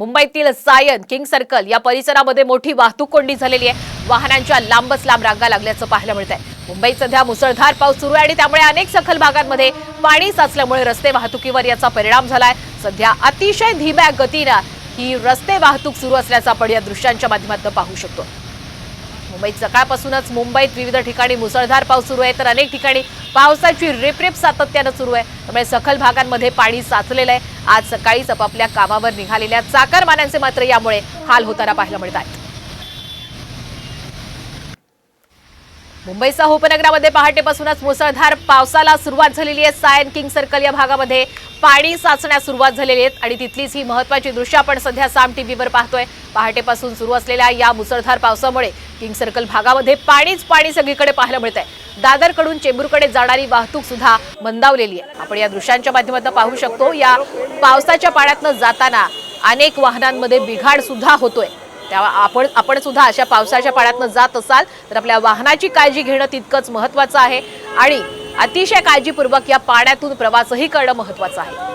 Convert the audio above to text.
मुंबईतील Sion king circle या परिसरामध्ये मोठी वाहतूक कोंडी झालेली आहे। वाहनांच्या लांबच लांब रांगा लागल्याचं पाहायला मिळतंय। मुंबईत सध्या मुसळधार पाऊस सुरू आहे आणि त्यामुळे अनेक सखल भागांमध्ये पाणी साचल्यामुळे रस्ते वाहतुकीवर याचा परिणाम झालाय। सध्या अतिशय धीम्या गतीने ही रस्ते वाहतूक सुरू असल्याचं आपण या दृश्यांच्या माध्यमातून पाहू शकतो। मुंबईत सकाळपासूनच मुंबईत विविध ठिकाणी मुसळधार पाऊस सुरू आहे, तर अनेक ठिकाणी पावसाची रिपरिप सातत्याने सुरू आहे। त्यामुळे सखल भागांमध्ये पाणी साचलेलं आहे। आज सकाळीच आपापल्या कामावर निघालेल्या चाकरमान्यांचे मात्र यामुळे हाल होताना पाहायला मिळत आहेत। मुंबईसह उपनगरामध्ये पहाटेपासूनच मुसळधार पावसाला सुरुवात झालेली आहे। सायन किंग सर्कल या भागामध्ये पाणी साचण्यास सुरुवात झालेली आहे आणि तिथलीच ही महत्त्वाची दृश्य आपण सध्या साम टीव्हीवर पाहतोय। पहाटेपासून सुरू असलेल्या या मुसळधार पावसामुळे किंग सर्कल भागामध्ये पाणी सगळीकडे पाहायला मिळतंय। दादरकडून चेंबूरकडे जाणारी वाहतूक सुद्धा मंदावलेली आहे। आपण या दृश्यांच्या माध्यमातून पाहू शकतो, या पावसाच्या पाण्यातनं जाताना अनेक वाहनांमध्ये बिघाड सुद्धा होतोय। तेव्हा आपण सुद्धा अशा पावसाच्या पाण्यातनं जात असाल तर आपल्या वाहनाची काळजी घेणं तितकंच महत्त्वाचं आहे आणि अतिशय काळजीपूर्वक या पाण्यातून प्रवासही करणं महत्त्वाचं आहे।